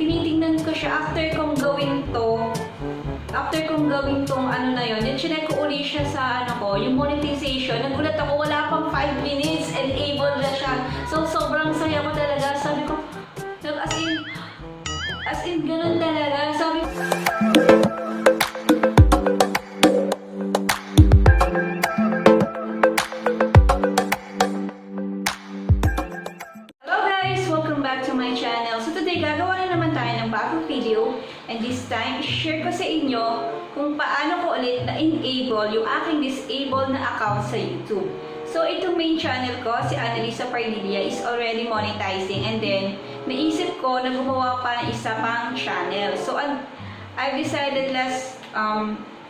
tinitingnan ko siya after kong gawin tong ano na yun, then chinek ko uli siya sa ano ko, yung monetization. Nagulat ako, wala pang 5 minutes and able na siya. So, sobrang saya ko talaga. Sabi ko, as in, ganun talaga. Sabi ko, hello guys! Welcome back to my channel. So today, gagawa na naman tayo ng bagong video. And this time, i-share ko sa inyo kung paano ko ulit na-enable yung aking disabled na account sa YouTube. So, itong main channel ko, si Annalisa Pardilia, is already monetizing. And then, naisip ko na gumawa pa ng isa pang channel. So, I've decided last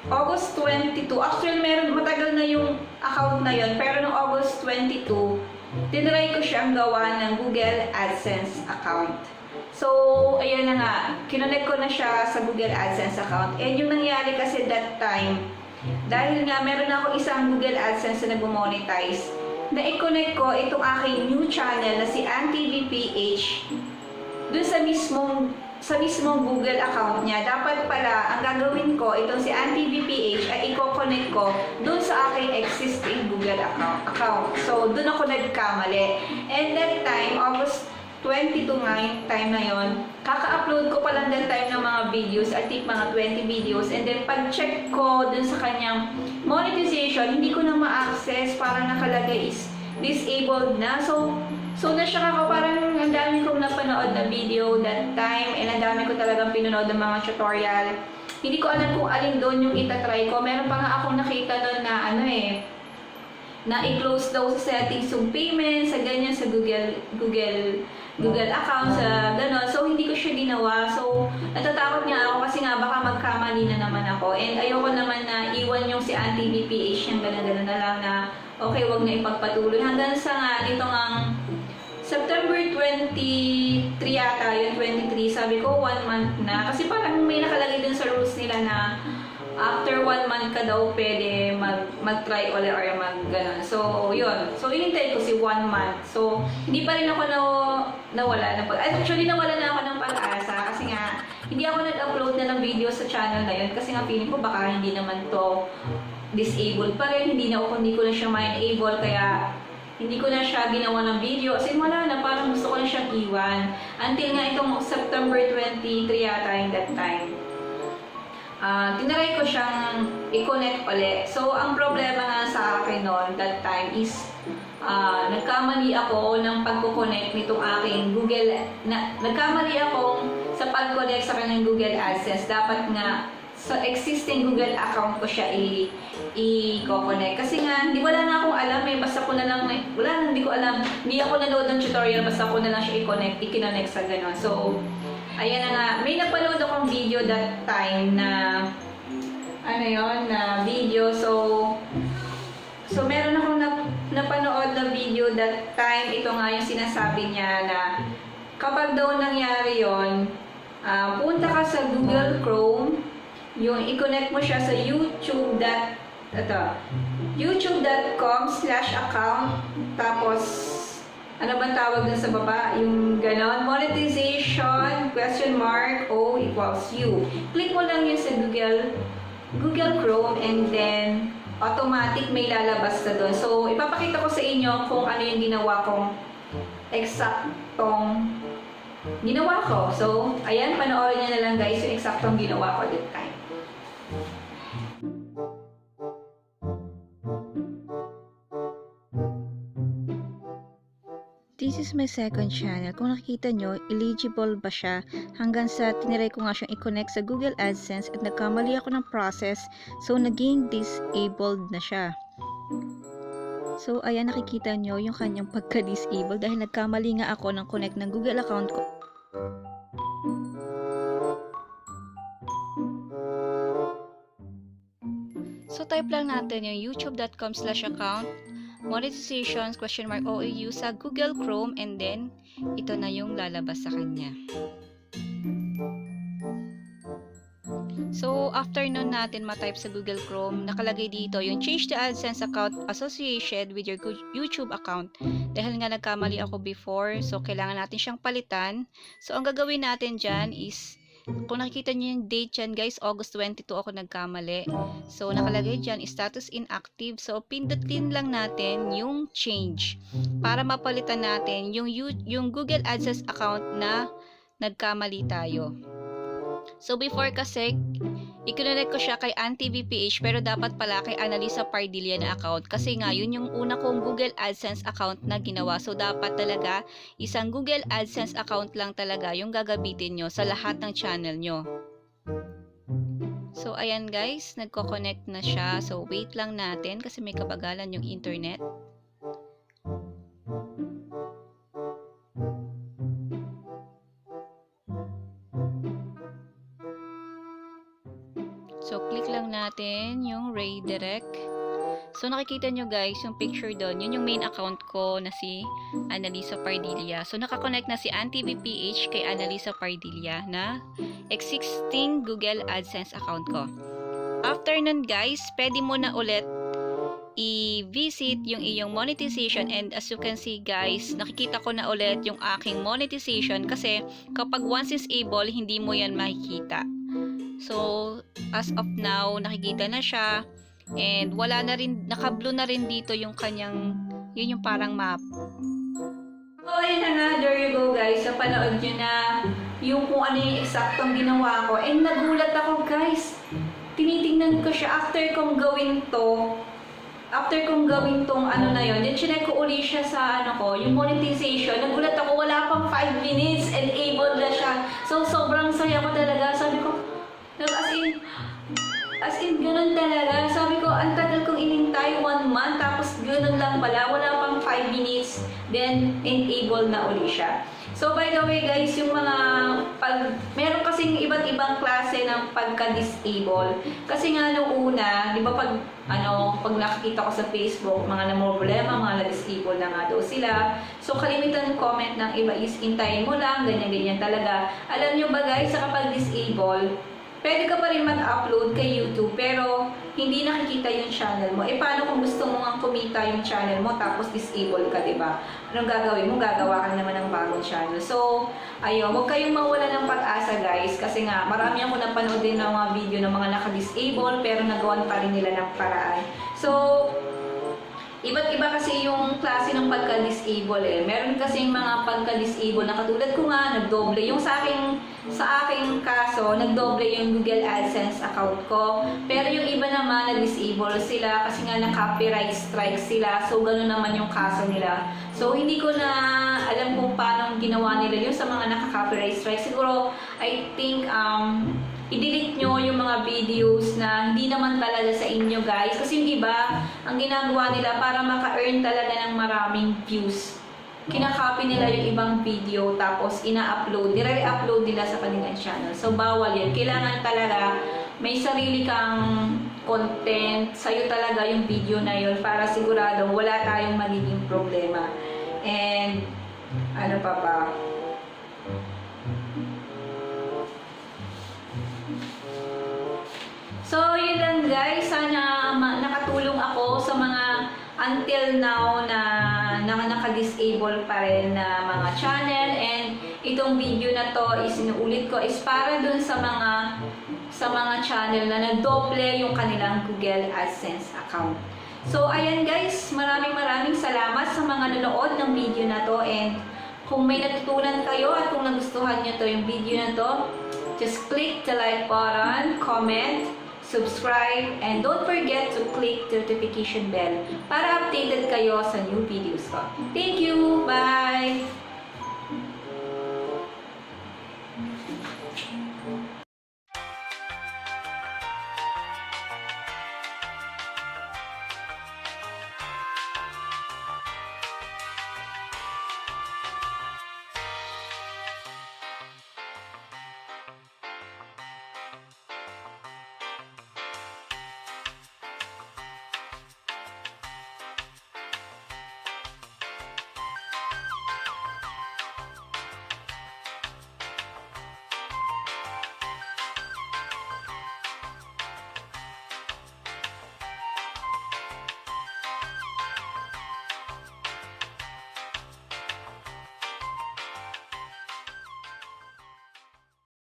August 22. Actually, matagal na yung account na yon. Pero noong August 22, tinry ko siyang gawa ng Google Adsense account. So, ayan na nga, kinonect ko na siya sa Google Adsense account. And yung nangyari kasi that time, dahil nga meron ako isang Google Adsense na nag-monetize, na i-connect ko itong aking new channel na si AnTVPH dun sa mismong Google account niya. Dapat pala, ang gagawin ko, itong si AnTVPH ay i-connect ko dun sa aking existing Google account. So, dun ako nagkamali. And that time, August 22 nga yung time na yon, kaka-upload ko pa lang that time ng mga videos, I think mga 20 videos, and then pag-check ko dun sa kanyang monetization, hindi ko na ma-access, parang nakalagay is disabled na. So na-shock ako, parang ang dami kong napanood na video that time, and ang dami ko talagang pinanood ng mga tutorial. Hindi ko alam kung alin doon yung itatry ko. Meron pa nga akong nakita doon na na i-close daw sa settings yung payment, sa ganyan, sa Google account, sa gano'n. So, hindi ko siya ginawa. So, natatakot nga ako kasi nga baka magkamali na naman ako. And ayoko naman na iwan yung si AnTVPH yung gano'n na lang na okay, wag na ipagpatuloy. Hanggang sa nga, dito ngang September 23 yata, yun 23, sabi ko 1 month na. Kasi parang may nakalagay dun sa rules nila na after 1 month ka daw pwede mag-try ulit or mag-ganon. So, yun. So, inintay ko si 1 month. So, hindi pa rin ako nawala. Actually, nawala na ako ng pag-asa kasi nga, hindi ako nag-upload na ng video sa channel na yun kasi nga feeling ko baka hindi naman to disabled pa rin. Hindi ko na siya ma-enable kaya hindi ko na siya ginawa ng video. Kasi wala na, parang gusto ko na siyang iwan. Until nga itong September 23 yata in that time. Tinaray ko siyang i-connect ulit. So, ang problema nga sa akin noon, that time is, nagkamali ako ng pag-connect nitong aking Google, nagkamali ako sa pag-connect sa kanyang Google AdSense. Dapat nga, sa existing Google account ko siya i-connect. Kasi nga, wala na akong alam basta ko na lang, hindi ko alam. Hindi ako nanood ng tutorial, basta ko na lang siya i-connect sa gano'n. So, ayan na nga, may napanood akong video that time na na video. So meron akong napanood na video that time. Ito nga yung sinasabi niya na kapag daw nangyari yon, punta ka sa Google Chrome, yung i-connect mo siya sa youtube.com/account, tapos ano bang tawag dun sa baba? Yung ganon. Monetization, O equals U. Click mo lang yun sa Google Chrome and then automatic may lalabas na dun. So, ipapakita ko sa inyo kung ano yung eksaktong ginawa ko. So, ayan, panoorin nyo na lang guys yung eksaktong ginawa ko that time. This is my second channel. Kung nakikita nyo, eligible ba siya hanggang sa tiniray ko nga siyang i-connect sa Google AdSense at nagkamali ako ng process. So, naging disabled na siya. So, ayan, nakikita nyo yung kanyang pagka-disabled dahil nagkamali nga ako ng connect ng Google account ko. So, type lang natin yung youtube.com/account monetization ?OAU sa Google Chrome and then ito na yung lalabas sa kanya. So, after nun natin matype sa Google Chrome, nakalagay dito yung change the AdSense account associated with your YouTube account. Dahil nga nagkamali ako before, so kailangan natin siyang palitan. So, ang gagawin natin dyan is, kung nakikita nyo yung date dyan guys, August 22 ako nagkamali. So, nakalagay dyan, status inactive. So, pindutin lang natin yung change para mapalitan natin yung Google AdSense account na nagkamali tayo. So, before kasi, i-connect ko siya kay AnTVPH pero dapat pala kay Annalisa Pardilla na account kasi nga yun yung una kong Google AdSense account na ginawa. So, dapat talaga isang Google AdSense account lang talaga yung gagamitin nyo sa lahat ng channel nyo. So, ayan guys, nagko-connect na siya. So, wait lang natin kasi may kabagalan yung internet. So, click lang natin yung redirect. So, nakikita nyo guys, yung picture doon, yun yung main account ko na si Annalisa Pardilla. So, nakakonect na si AnTVPH kay Annalisa Pardilla na existing Google AdSense account ko. After nun guys, pwede mo na ulit i-visit yung iyong monetization, and as you can see guys, nakikita ko na ulit yung aking monetization kasi kapag once is able, hindi mo yan makikita. So, as of now, nakikita na siya. And wala na rin, naka-blue na rin dito yung kanyang, yun yung parang map. So, ayun na nga, there you go guys. So, panood nyo na yung kung ano yung eksaktong ginawa ko. And nagulat ako guys. Tinitingnan ko siya after kong gawin tong ano na yun. Then, chinek ko uli siya sa ano ko, yung monetization. Nagulat ako, wala pang 5 minutes and able na siya. So, sobrang saya ko talaga. Sabi ko, as in, ganun talaga. Sabi ko, ang tagal kong inintay, 1 month, tapos ganun lang pala, wala pang 5 minutes, then enable na uli siya. So, by the way guys, yung mga, meron kasing iba't ibang klase ng pagka-disable. Kasi nga nung una, di ba pag nakikita ko sa Facebook, mga namroblema, mga na-disable na nga daw sila. So, kalimitan comment ng iba is, intayin mo lang, ganyan-ganyan talaga. Alam nyo ba guys, sa kapag disable, pwede ka pa rin mag-upload kay YouTube, pero hindi nakikita yung channel mo. Eh, paano kung gusto mo nga kumita yung channel mo, tapos disable ka, diba? Anong gagawin mo? Gagawa ka naman ng bagong channel. So, ayun, huwag kayong mawala ng pag-asa, guys. Kasi nga, marami ako napanood din ng mga video ng mga naka-disable, pero nagawan pa rin nila ng paraan. So, iba't iba kasi yung klase ng pagka-disable eh. Meron kasing mga pagka-disable na katulad ko nga, nagdoble. Yung sa aking kaso, nagdoble yung Google AdSense account ko. Pero yung iba naman, na-disable sila kasi nga na-copyright strike sila. So, gano'n naman yung kaso nila. So, hindi ko na alam kung paano ginawa nila yun sa mga naka-copyright strike. Siguro, I think, i-delete nyo yung mga videos na hindi naman talaga sa inyo guys. Kasi yung iba, ang ginagawa nila para maka-earn talaga ng maraming views. Kinakopy nila yung ibang video tapos ina-upload, nire-upload nila sa kanilang channel. So, bawal yan. Kailangan talaga may sarili kang content. Sa'yo talaga yung video na yun para sigurado wala tayong magiging problema. And, ano pa ba? So, yun lang guys. Sana nakatulong ako sa mga until now na naka-disable pa rin na mga channel. And itong video na to is inuulit ko is para dun sa mga channel na nagdoble yung kanilang Google AdSense account. So, ayan guys. Maraming salamat sa mga nanood ng video na to. And kung may natutunan kayo at kung nagustuhan nyo to yung video na to, just click the like button, comment, subscribe, and don't forget to click the notification bell para updated kayo sa new videos ko. Thank you! Bye!